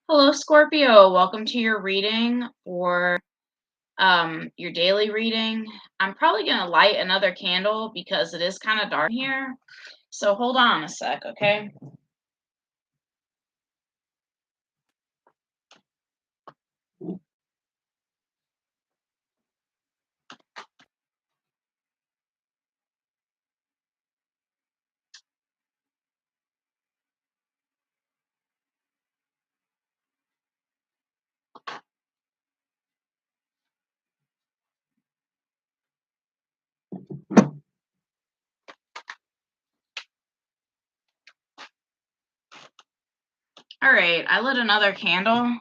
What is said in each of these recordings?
Hello, Scorpio. Welcome to your reading or your daily reading. I'm probably going to light another candle because it is kind of dark here. So hold on a sec, okay? All right, I lit another candle.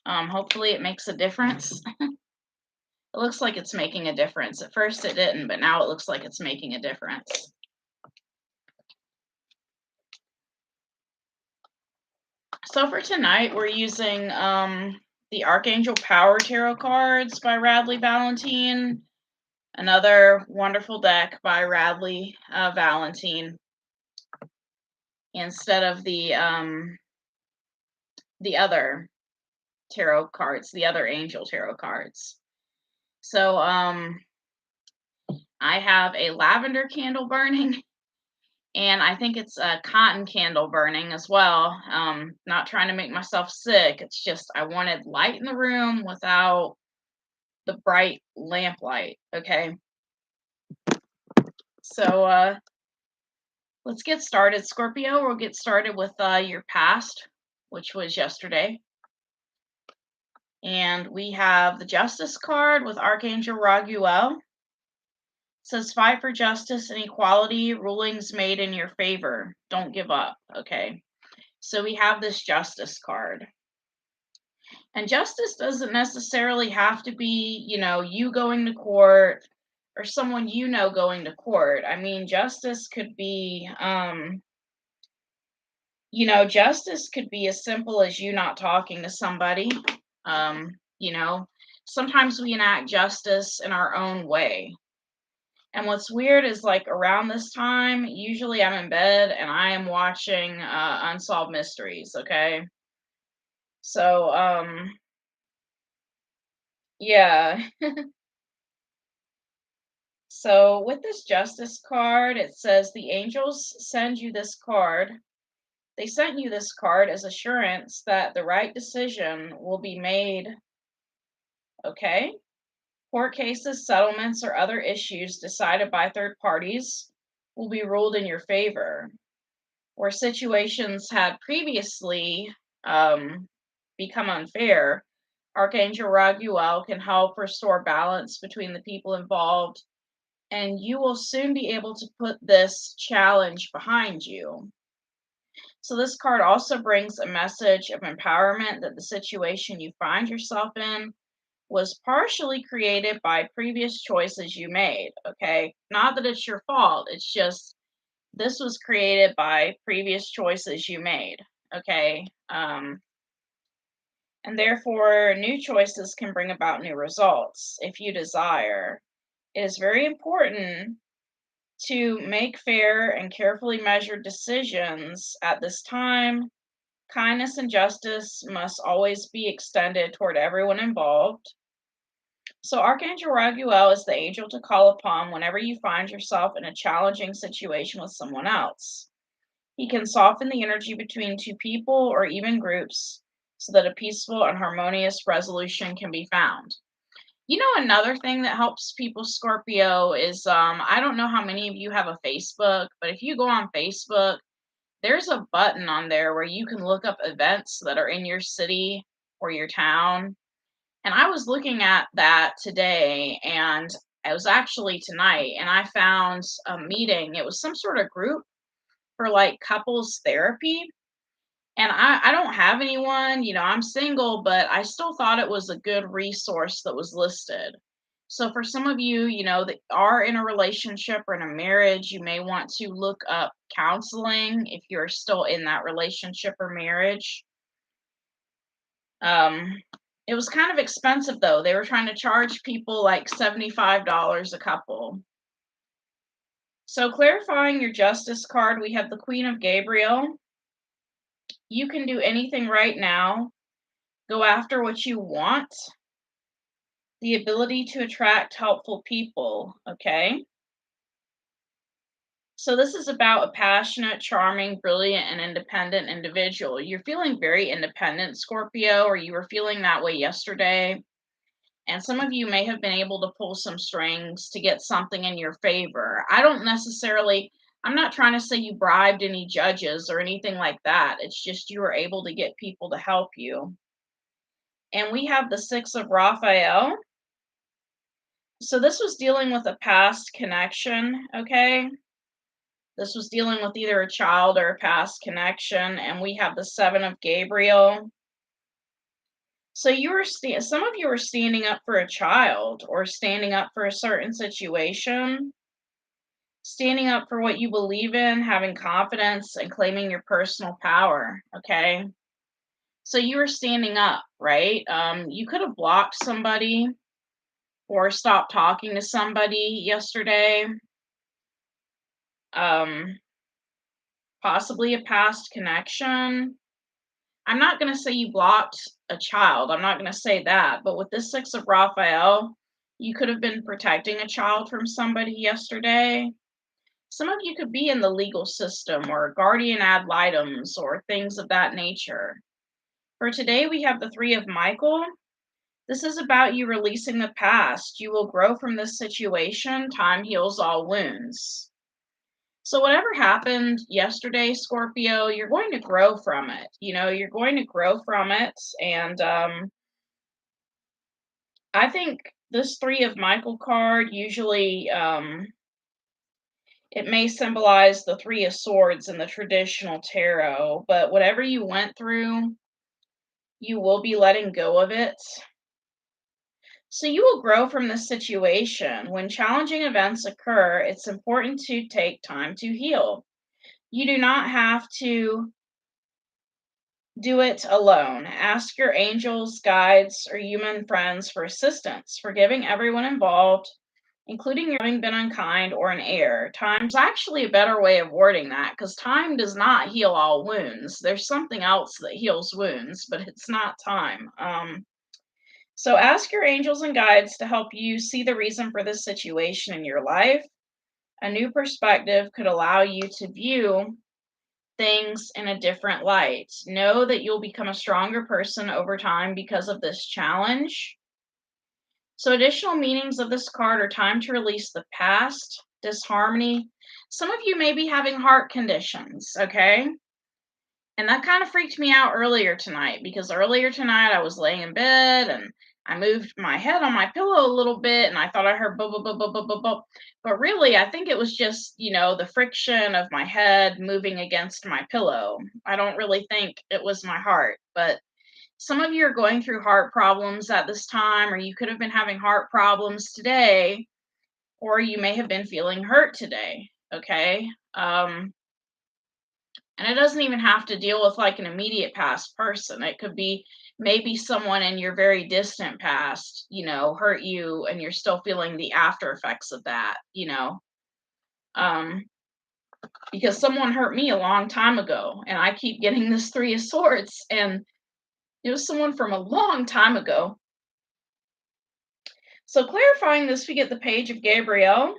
Hopefully it makes a difference. It looks like it's making a difference. At first it didn't, but now it looks like it's making a difference. So for tonight, we're using the Archangel Power Tarot cards by Radley Valentine. Another wonderful deck by Radley Valentine instead of the other tarot cards, the other angel tarot cards. So I have a lavender candle burning, and I think it's a cotton candle burning as well. Not trying to make myself sick. It's just I wanted light in the room without the bright lamplight. Okay. So let's get started, Scorpio. We'll get started with your past, which was yesterday. And we have the Justice card with Archangel Raguel. It says, fight for justice and equality, rulings made in your favor. Don't give up. Okay. So we have this Justice card. And justice doesn't necessarily have to be, you going to court or someone going to court. I mean, justice could be, justice could be as simple as you not talking to somebody. Um, you know, Sometimes we enact justice in our own way. And what's weird is like around this time, usually I'm in bed and I am watching Unsolved Mysteries, okay? So, yeah. So with this justice card, it says the angels send you this card. They sent you this card as assurance that the right decision will be made, okay? Court cases, settlements, or other issues decided by third parties will be ruled in your favor. Where situations had previously become unfair, Archangel Raguel can help restore balance between the people involved, and you will soon be able to put this challenge behind you. So, this card also brings a message of empowerment that the situation you find yourself in was partially created by previous choices you made. Okay. Not that it's your fault, it's just this was created by previous choices you made. Okay. And therefore, new choices can bring about new results if you desire. It is very important to make fair and carefully measured decisions at this time. Kindness and justice must always be extended toward everyone involved. So, Archangel Raguel is the angel to call upon whenever you find yourself in a challenging situation with someone else. He can soften the energy between two people or even groups so that a peaceful and harmonious resolution can be found. Another thing that helps people, Scorpio, is I don't know how many of you have a Facebook, but if you go on Facebook, there's a button on there where you can look up events that are in your city or your town. And I was looking at that today, and it was actually tonight, and I found a meeting. It was some sort of group for like couples therapy. And I don't have anyone, I'm single, but I still thought it was a good resource that was listed. So for some of you, that are in a relationship or in a marriage, you may want to look up counseling if you're still in that relationship or marriage. Um, it was kind of expensive though. They were trying to charge people like $75 a couple. So clarifying your justice card, we have the Queen of Gabriel. You can do anything right now. Go after what you want. The ability to attract helpful people, okay? So this is about a passionate, charming, brilliant, and independent individual. You're feeling very independent, Scorpio, or you were feeling that way yesterday. And some of you may have been able to pull some strings to get something in your favor. I'm not trying to say you bribed any judges or anything like that. It's just you were able to get people to help you. And we have the Six of Raphael. So this was dealing with a past connection, okay? This was dealing with either a child or a past connection. And we have the Seven of Gabriel. So some of you were standing up for a child or standing up for a certain situation, standing up for what you believe in, having confidence and claiming your personal power, okay? So you were standing up, right? You could have blocked somebody or stopped talking to somebody yesterday. Um, Possibly a past connection. I'm not going to say you blocked a child. I'm not going to say that. But with this Six of Raphael, you could have been protecting a child from somebody yesterday. Some of you could be in the legal system or guardian ad litems or things of that nature. For today, we have the Three of Michael. This is about you releasing the past. You will grow from this situation. Time heals all wounds. So whatever happened yesterday, Scorpio, you're going to grow from it. You're going to grow from it. And I think this Three of Michael card usually it may symbolize the Three of Swords in the traditional tarot, but whatever you went through, you will be letting go of it. So you will grow from this situation. When challenging events occur, it's important to take time to heal. You do not have to do it alone. Ask your angels, guides, or human friends for assistance. Forgiving everyone involved, including your having been unkind or an error. Time's actually a better way of wording that because time does not heal all wounds. There's something else that heals wounds, but it's not time. So ask your angels and guides to help you see the reason for this situation in your life. A new perspective could allow you to view things in a different light. Know that you'll become a stronger person over time because of this challenge. So, additional meanings of this card are time to release the past, disharmony. Some of you may be having heart conditions, okay? And that kind of freaked me out earlier tonight because earlier tonight I was laying in bed and I moved my head on my pillow a little bit and I thought I heard bub, bub, bub, bub, bub, bub, bub. But really, I think it was just, the friction of my head moving against my pillow. I don't really think it was my heart. But some of you are going through heart problems at this time, or you could have been having heart problems today, or you may have been feeling hurt today. Okay. And it doesn't even have to deal with like an immediate past person. It could be maybe someone in your very distant past, hurt you and you're still feeling the after effects of that. Um, because someone hurt me a long time ago and I keep getting this Three of Swords and it was someone from a long time ago. So clarifying this, we get the Page of Gabriel.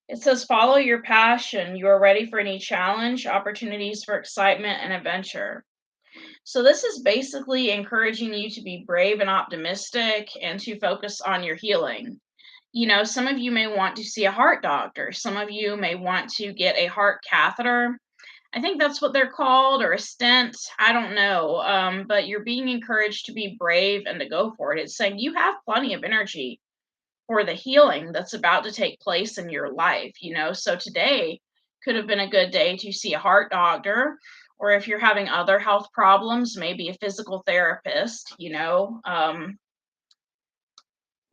It says, follow your passion. You are ready for any challenge, opportunities for excitement and adventure. So this is basically encouraging you to be brave and optimistic and to focus on your healing. Some of you may want to see a heart doctor. Some of you may want to get a heart catheter. I think that's what they're called, or a stent. I don't know. But you're being encouraged to be brave and to go for it. It's saying you have plenty of energy for the healing that's about to take place in your life. So today could have been a good day to see a heart doctor, or if you're having other health problems, maybe a physical therapist.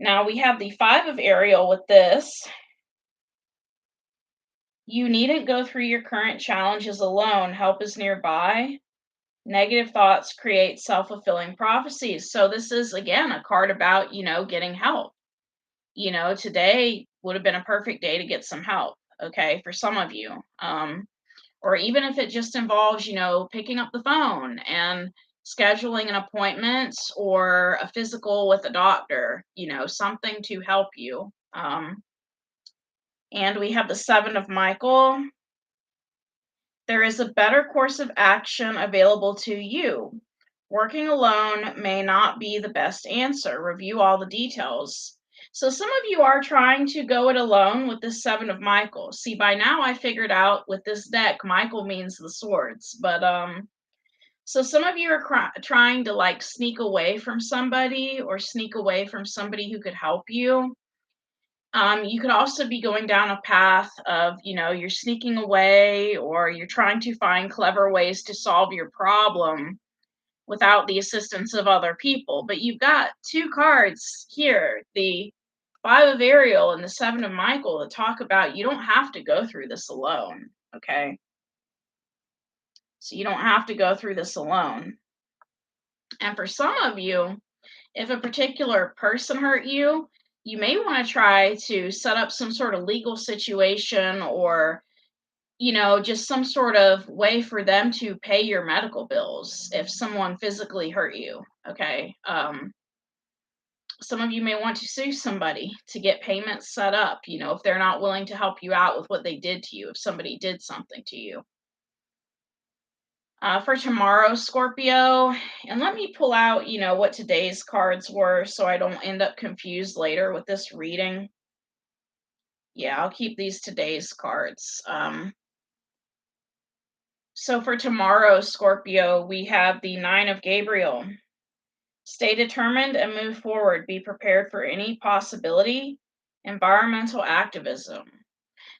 Now we have the Five of Ariel with this. You needn't go through your current challenges alone. Help is nearby. Negative thoughts create self-fulfilling prophecies. So this is again a card about, getting help. Today would have been a perfect day to get some help, okay, for some of you. or even if it just involves, picking up the phone and scheduling an appointment or a physical with a doctor, something to help you. And we have the Seven of Michael. There is a better course of action available to you. Working alone may not be the best answer. Review all the details. So some of you are trying to go it alone with the Seven of Michael. See, by now I figured out with this deck, Michael means the swords. But so some of you are trying to like sneak away from somebody or sneak away from somebody who could help you. You could also be going down a path of, you're sneaking away or you're trying to find clever ways to solve your problem without the assistance of other people. But you've got two cards here, the Five of Ariel and the Seven of Michael, that talk about you don't have to go through this alone. Okay. So you don't have to go through this alone. And for some of you, if a particular person hurt you, you may want to try to set up some sort of legal situation or, just some sort of way for them to pay your medical bills if someone physically hurt you. Okay. Some of you may want to sue somebody to get payments set up, if they're not willing to help you out with what they did to you, if somebody did something to you. For tomorrow, Scorpio, and let me pull out, what today's cards were so I don't end up confused later with this reading. Yeah, I'll keep these today's cards. So for tomorrow, Scorpio, we have the Nine of Gabriel. Stay determined and move forward. Be prepared for any possibility. Environmental activism.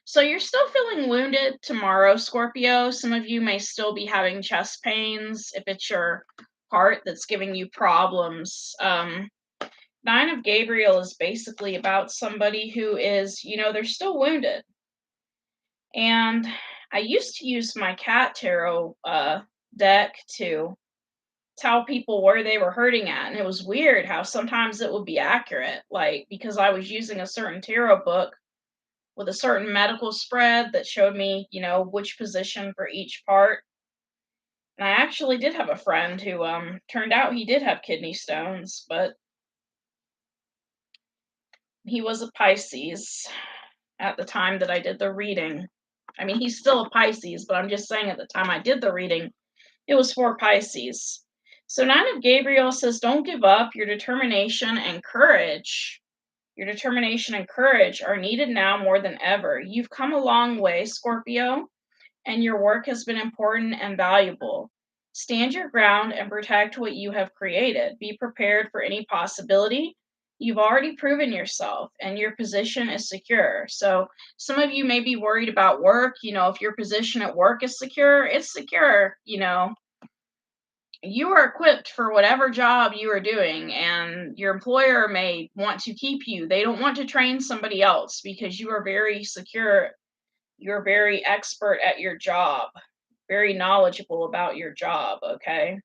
So you're still feeling wounded tomorrow, Scorpio. Some of you may still be having chest pains if it's your heart that's giving you problems. Nine of Gabriel is basically about somebody who is, they're still wounded. And I used to use my cat tarot deck to tell people where they were hurting at. And it was weird how sometimes it would be accurate, like because I was using a certain tarot book with a certain medical spread that showed me, which position for each part. And I actually did have a friend who turned out he did have kidney stones, but he was a Pisces at the time that I did the reading. I mean, he's still a Pisces, but I'm just saying at the time I did the reading, it was for Pisces. So Nine of Gabriel says, don't give up. Your determination and courage are needed now more than ever. You've come a long way, Scorpio, and your work has been important and valuable. Stand your ground and protect what you have created. Be prepared for any possibility. You've already proven yourself and your position is secure. So some of you may be worried about work. If your position at work is secure, it's secure. You are equipped for whatever job you are doing, and your employer may want to keep you. They don't want to train somebody else because you are very secure. You're very expert at your job, very knowledgeable about your job, okay?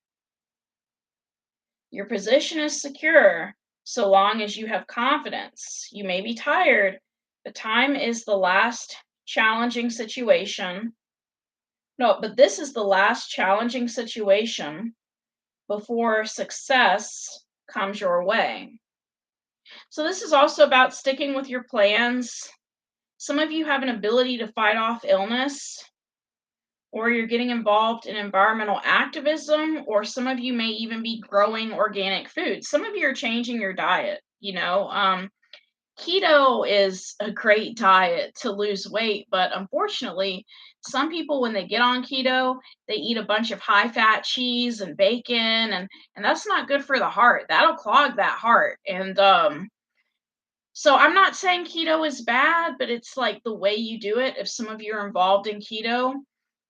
Your position is secure so long as you have confidence. You may be tired, but time is the last challenging situation. No, but this is the last challenging situation before success comes your way. So, this is also about sticking with your plans. Some of you have an ability to fight off illness, or you're getting involved in environmental activism, or some of you may even be growing organic food. Some of you are changing your diet. Keto is a great diet to lose weight, but unfortunately, some people, when they get on keto, they eat a bunch of high fat cheese and bacon, and that's not good for the heart. That'll clog that heart. And so I'm not saying keto is bad, but it's like the way you do it. If some of you are involved in keto,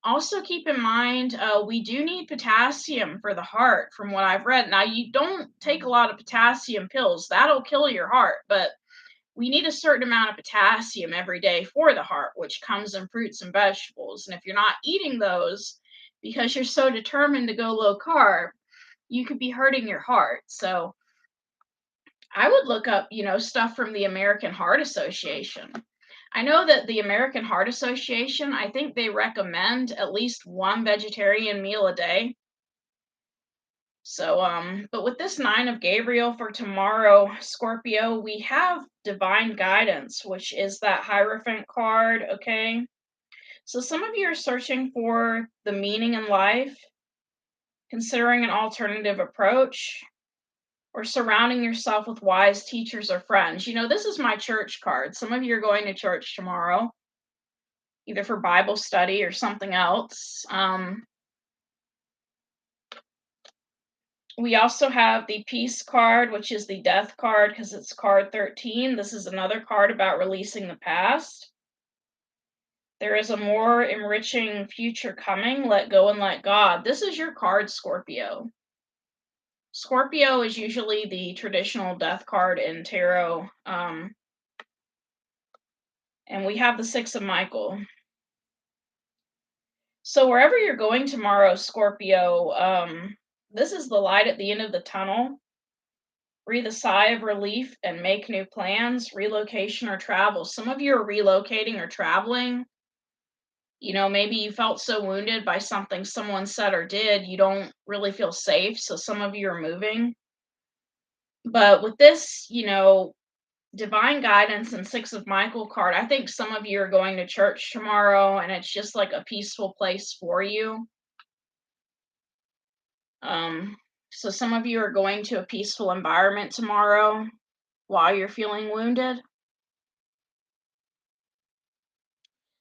also keep in mind we do need potassium for the heart, from what I've read. Now, you don't take a lot of potassium pills, that'll kill your heart, but we need a certain amount of potassium every day for the heart, which comes in fruits and vegetables. And if you're not eating those because you're so determined to go low carb, you could be hurting your heart. So I would look up, stuff from the American Heart Association. I know that the American Heart Association, I think they recommend at least one vegetarian meal a day. So, but with this Nine of Gabriel for tomorrow, Scorpio, we have divine guidance, which is that Hierophant card, okay? So some of you are searching for the meaning in life, considering an alternative approach, or surrounding yourself with wise teachers or friends. You know, this is my church card. Some of you are going to church tomorrow, either for Bible study or something else. We also have the Peace card, which is the Death card because it's card 13. This is another card about releasing the past. There is a more enriching future coming. Let go and let God. This is your card, Scorpio. Scorpio is usually the traditional death card in tarot. And we have the Six of Michael. So wherever you're going tomorrow, Scorpio, this is the light at the end of the tunnel. Breathe a sigh of relief and make new plans, relocation or travel. Some of you are relocating or traveling. You know, maybe you felt so wounded by something someone said or did, you don't really feel safe. So some of you are moving. But with this, you know, divine guidance and Six of Michael card, I think some of you are going to church tomorrow and it's just like a peaceful place for you. Um, so some of you are going to a peaceful environment tomorrow while you're feeling wounded.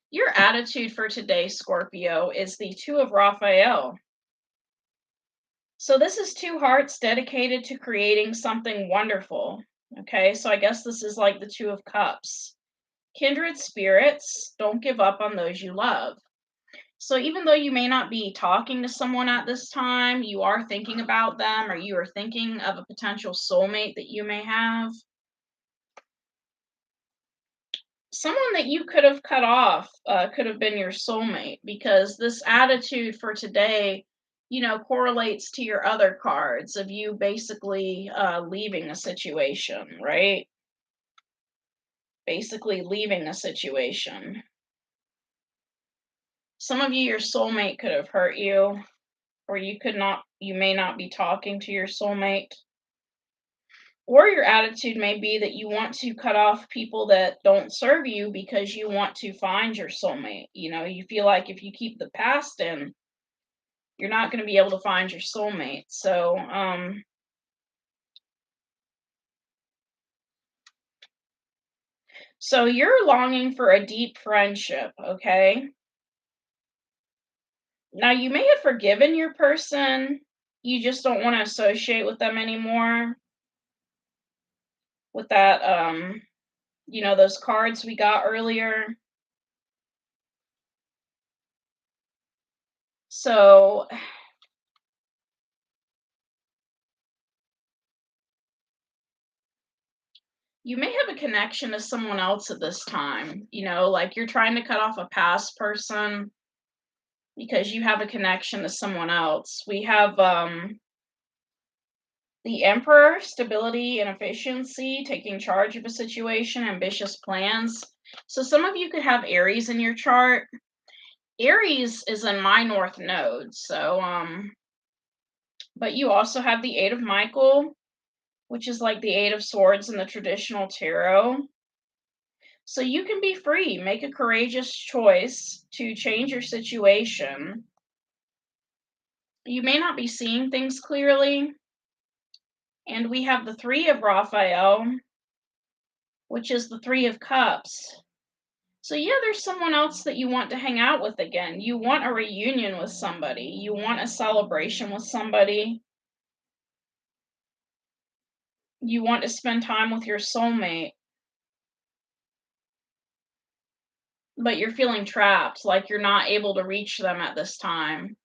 Your attitude for today, Scorpio, is the Two of Raphael. So this is two hearts dedicated to creating something wonderful. Okay, so I guess this is like the Two of Cups. Kindred spirits, don't give up on those you love. So even though you may not be talking to someone at this time, you are thinking about them or you are thinking of a potential soulmate that you may have. Someone that you could have cut off could have been your soulmate because this attitude for today, you know, correlates to your other cards of you basically leaving a situation, right? Basically leaving a situation. Some of you, your soulmate could have hurt you, or you may not be talking to your soulmate. Or your attitude may be that you want to cut off people that don't serve you because you want to find your soulmate. You know, you feel like if you keep the past in, you're not going to be able to find your soulmate. So you're longing for a deep friendship, okay? Now you may have forgiven your person, you just don't want to associate with them anymore. With that, you know, those cards we got earlier. So you may have a connection to someone else at this time, you know, like you're trying to cut off a past person because you have a connection to someone else. We have the Emperor, stability and efficiency, taking charge of a situation, ambitious plans. So some of you could have Aries in your chart. Aries is in my north node. But you also have the Eight of Michael, which is like the Eight of Swords in the traditional tarot. So you can be free, make a courageous choice to change your situation. You may not be seeing things clearly. And we have the Three of Raphael, which is the Three of Cups. So yeah, there's someone else that you want to hang out with again. You want a reunion with somebody. You want a celebration with somebody. You want to spend time with your soulmate. But you're feeling trapped, like you're not able to reach them at this time.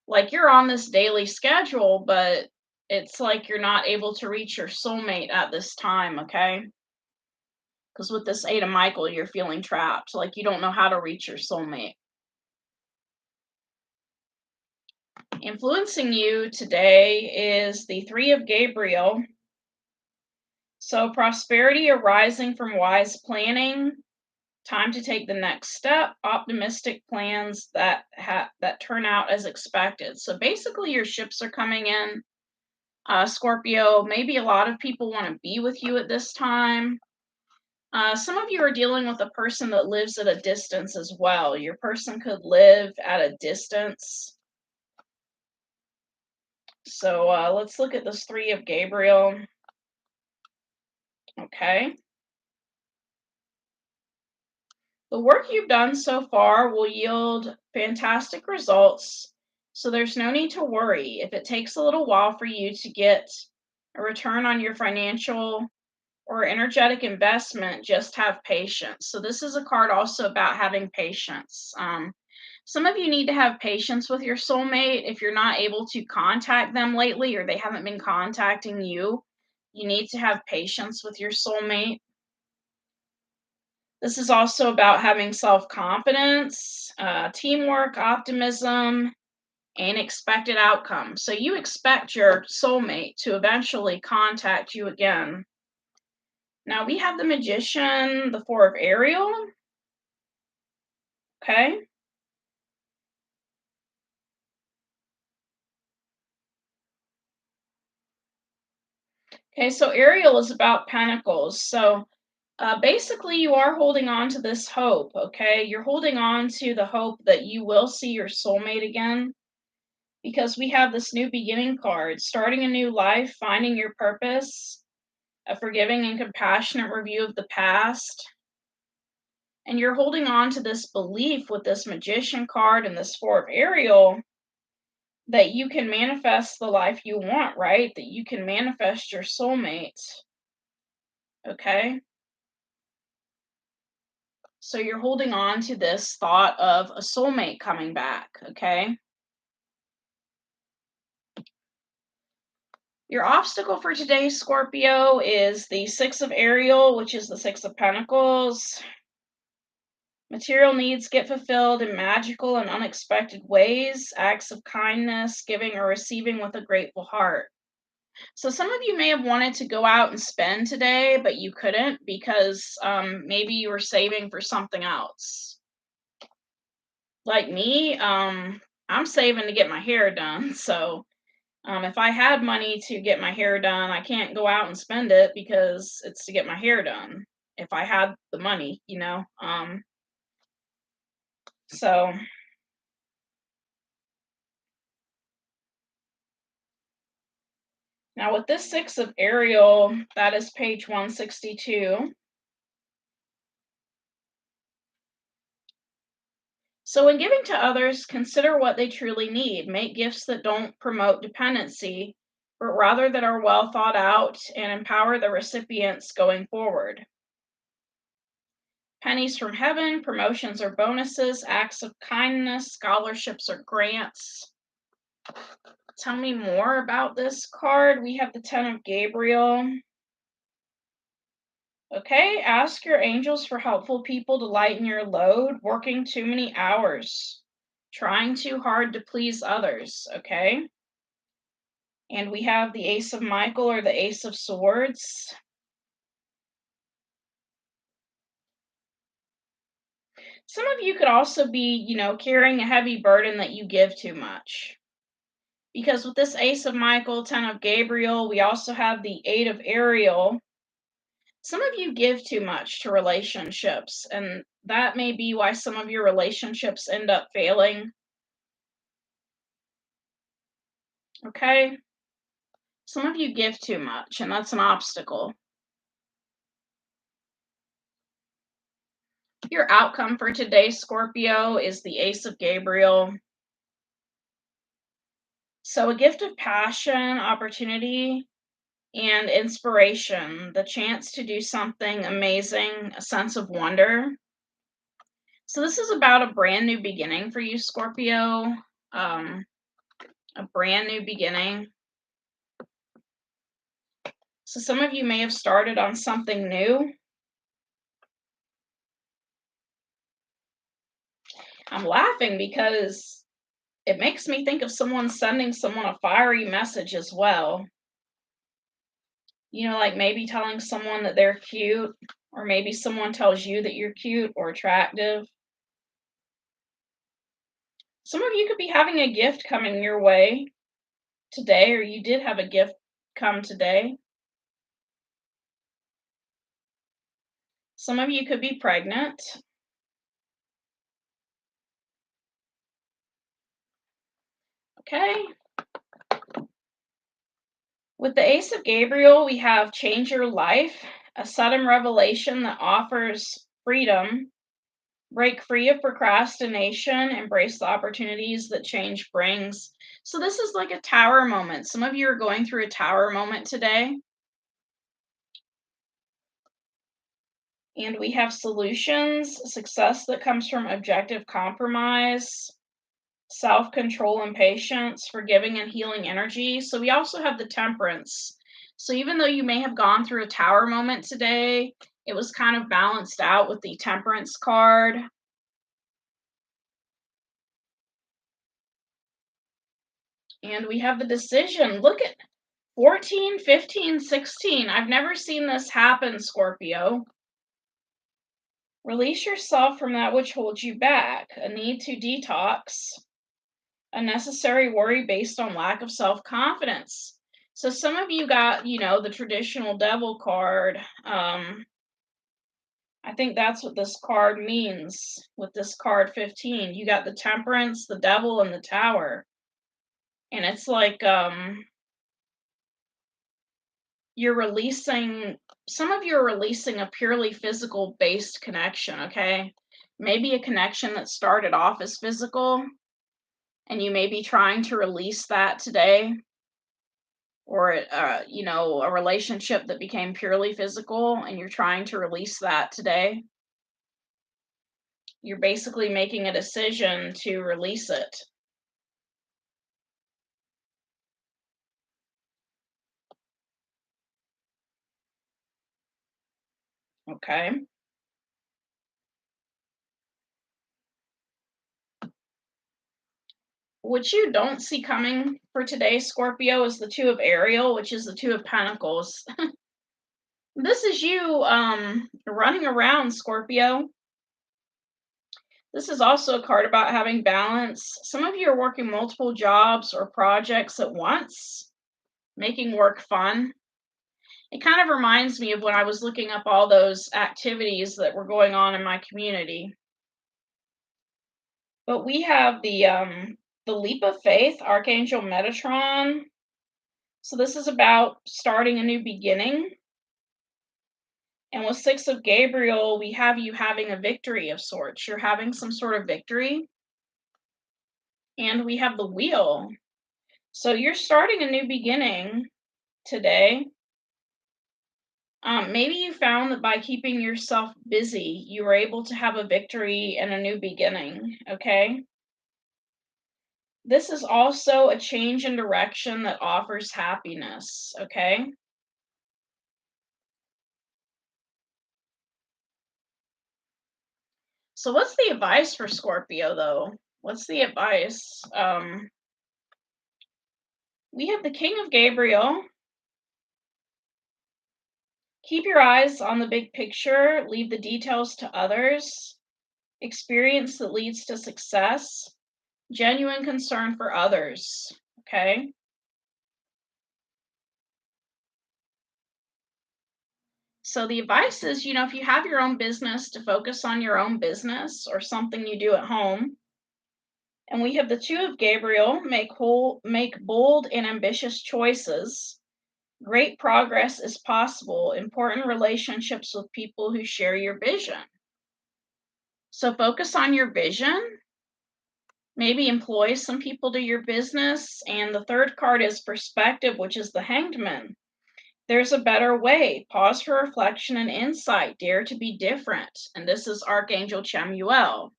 Like you're on this daily schedule, but it's like you're not able to reach your soulmate at this time, okay? Because with this Eight of Michael, you're feeling trapped, like you don't know how to reach your soulmate. Influencing you today is the Three of Gabriel. So prosperity arising from wise planning, Time to take the next step, optimistic plans that turn out as expected. So basically your ships are coming in, Scorpio. Maybe a lot of people want to be with you at this time. Some of you are dealing with a person that lives at a distance as well. Your person could live at a distance. So let's look at this Three of Gabriel. Okay. The work you've done so far will yield fantastic results, so there's no need to worry. If it takes a little while for you to get a return on your financial or energetic investment, just have patience. So this is a card also about having patience. Some of you need to have patience with your soulmate. If you're not able to contact them lately or they haven't been contacting you, you need to have patience with your soulmate. This is also about having self-confidence, teamwork, optimism, and expected outcomes. So you expect your soulmate to eventually contact you again. Now we have the Magician, the Four of Ariel. Okay. Okay, so Ariel is about Pentacles. So basically, you are holding on to this hope, okay? You're holding on to the hope that you will see your soulmate again because we have this new beginning card, starting a new life, finding your purpose, a forgiving and compassionate review of the past. And you're holding on to this belief with this Magician card and this Four of Ariel that you can manifest the life you want, right? That you can manifest your soulmate, okay? So you're holding on to this thought of a soulmate coming back, okay? Your obstacle for today, Scorpio, is the Six of Ariel, which is the Six of Pentacles. Material needs get fulfilled in magical and unexpected ways, acts of kindness, giving or receiving with a grateful heart. So some of you may have wanted to go out and spend today, but you couldn't because maybe you were saving for something else. Like me, I'm saving to get my hair done. So if I had money to get my hair done, I can't go out and spend it because it's to get my hair done. If I had the money, you know. So now with this Six of Ariel, that is page 162. So when giving to others, consider what they truly need. Make gifts that don't promote dependency, but rather that are well thought out and empower the recipients going forward. Pennies from heaven, promotions or bonuses, acts of kindness, scholarships or grants. Tell me more about this card. We have the Ten of Gabriel. Okay, ask your angels for helpful people to lighten your load, working too many hours, trying too hard to please others, okay? And we have the Ace of Michael or the Ace of Swords. Some of you could also be, carrying a heavy burden that you give too much. Because with this Ace of Michael, Ten of Gabriel, we also have the Eight of Ariel. Some of you give too much to relationships, and that may be why some of your relationships end up failing. Okay? Some of you give too much, and that's an obstacle. Your outcome for today, Scorpio, is the Ace of Gabriel. So, a gift of passion, opportunity, and inspiration, the chance to do something amazing, a sense of wonder. So, this is about a brand new beginning for you, Scorpio. A brand new beginning. So, some of you may have started on something new. I'm laughing because it makes me think of someone sending someone a fiery message as well. Like maybe telling someone that they're cute Or maybe someone tells you that you're cute or attractive. Some of you could be having a gift coming your way today, or you did have a gift come today. Some of you could be pregnant. Okay. With the Ace of Gabriel, we have change your life, a sudden revelation that offers freedom. Break free of procrastination, embrace the opportunities that change brings. So, this is like a tower moment. Some of you are going through a tower moment today. And we have solutions, success that comes from objective compromise, self control and patience, forgiving and healing energy. So, we also have the temperance. So, even though you may have gone through a tower moment today, it was kind of balanced out with the temperance card. And we have the decision. Look at 14, 15, 16. I've never seen this happen, Scorpio. Release yourself from that which holds you back. A need to detox. A necessary worry based on lack of self-confidence. So some of you got, the traditional devil card. I think that's what this card means with this card 15. You got the temperance, the devil, and the tower. And it's like you're releasing, some of you are releasing a purely physical based connection, okay? Maybe a connection that started off as physical, and you may be trying to release that today, or a relationship that became purely physical and you're trying to release that today. You're basically making a decision to release it. Okay. What you don't see coming for today, Scorpio, is the Two of Ariel, which is the Two of Pentacles. This is you running around, Scorpio. This is also a card about having balance. Some of you are working multiple jobs or projects at once, making work fun. It kind of reminds me of when I was looking up all those activities that were going on in my community. But we have the leap of faith, Archangel Metatron. So this is about starting a new beginning. And with Six of Gabriel, we have you having a victory of sorts. You're having some sort of victory. And we have the Wheel. So you're starting a new beginning today. Maybe you found that by keeping yourself busy, you were able to have a victory and a new beginning, okay? This is also a change in direction that offers happiness, okay? So what's the advice for Scorpio, though? What's the advice? We have the King of Gabriel. Keep your eyes on the big picture, leave the details to others. Experience that leads to success. Genuine concern for others, okay? So the advice is, if you have your own business, to focus on your own business or something you do at home. And we have the Two of Gabriel, make bold and ambitious choices. Great progress is possible. Important relationships with people who share your vision. So focus on your vision. Maybe employ some people to your business. And the third card is perspective, which is the Hanged Man. There's a better way. Pause for reflection and insight. Dare to be different. And this is Archangel Chamuel.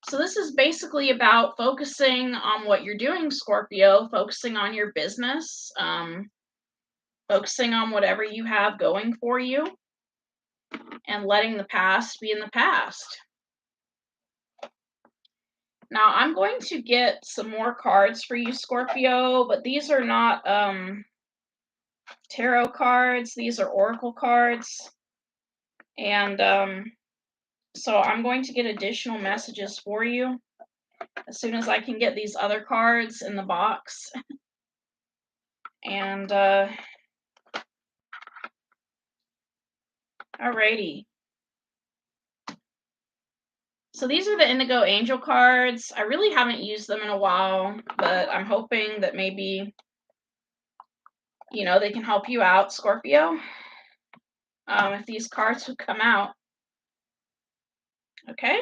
So this is basically about focusing on what you're doing, Scorpio, focusing on your business, focusing on whatever you have going for you, and letting the past be in the past. Now, I'm going to get some more cards for you, Scorpio, but these are not tarot cards. These are oracle cards. And so I'm going to get additional messages for you as soon as I can get these other cards in the box. And alrighty. So these are the Indigo Angel cards. I really haven't used them in a while, but I'm hoping that maybe, they can help you out, Scorpio. If these cards would come out. Okay.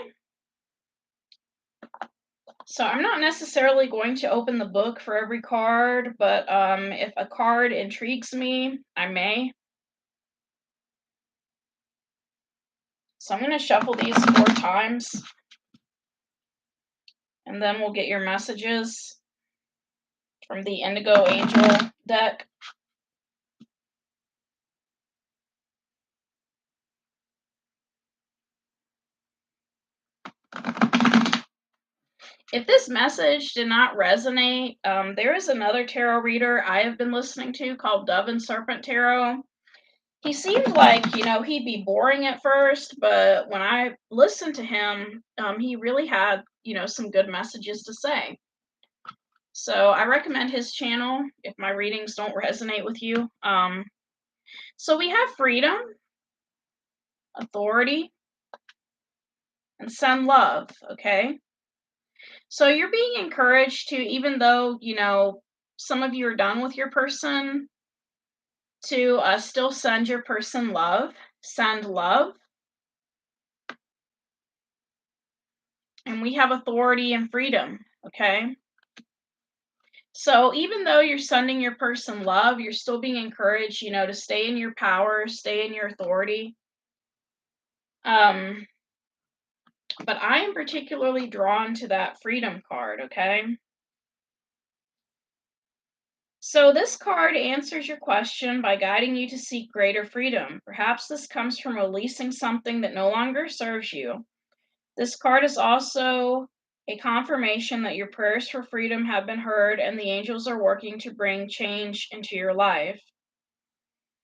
So I'm not necessarily going to open the book for every card, but if a card intrigues me, I may. So I'm going to shuffle these 4 times, and then we'll get your messages from the Indigo Angel deck. If this message did not resonate, there is another tarot reader I have been listening to called Dove and Serpent Tarot. He seemed like, he'd be boring at first, but when I listened to him, he really had, some good messages to say. So I recommend his channel if my readings don't resonate with you. So we have freedom, authority, and send love, okay? So you're being encouraged to, even though, some of you are done with your person, to still send your person love, send love. And we have authority and freedom, okay? So even though you're sending your person love, you're still being encouraged, to stay in your power, stay in your authority. But I am particularly drawn to that freedom card, okay? So this card answers your question by guiding you to seek greater freedom. Perhaps this comes from releasing something that no longer serves you. This card is also a confirmation that your prayers for freedom have been heard and the angels are working to bring change into your life.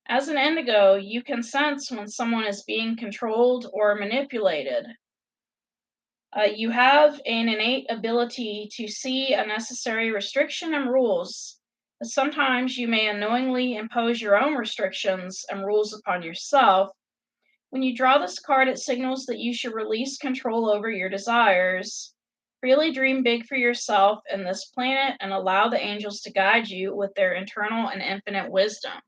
As an indigo, you can sense when someone is being controlled or manipulated. You have an innate ability to see unnecessary restriction and rules. But sometimes you may unknowingly impose your own restrictions and rules upon yourself. When you draw this card, it signals that you should release control over your desires. Really dream big for yourself and this planet and allow the angels to guide you with their internal and infinite wisdom.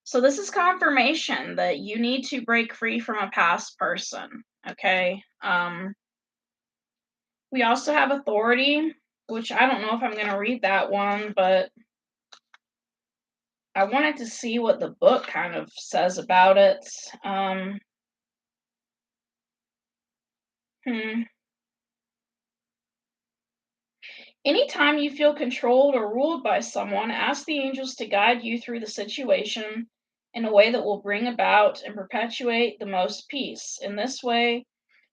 So this is confirmation that you need to break free from a past person, okay? We also have authority, which I don't know if I'm going to read that one, but I wanted to see what the book kind of says about it. Anytime you feel controlled or ruled by someone, ask the angels to guide you through the situation in a way that will bring about and perpetuate the most peace. In this way,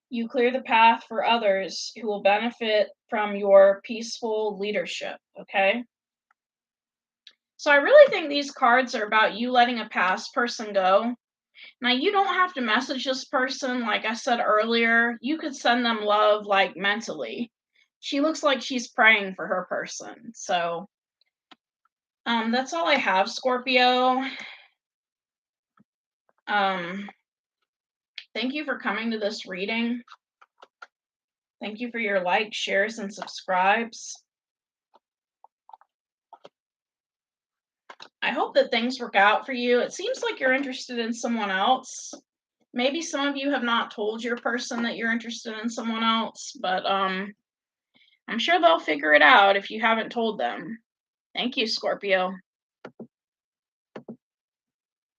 you clear the path for others who will benefit from your peaceful leadership, okay? So I really think these cards are about you letting a past person go. Now, you don't have to message this person, like I said earlier. You could send them love, like mentally. She looks like she's praying for her person. So that's all I have, Scorpio. Thank you for coming to this reading. Thank you for your likes, shares, and subscribes. I hope that things work out for you. It seems like you're interested in someone else. Maybe some of you have not told your person that you're interested in someone else, but I'm sure they'll figure it out if you haven't told them. Thank you, Scorpio.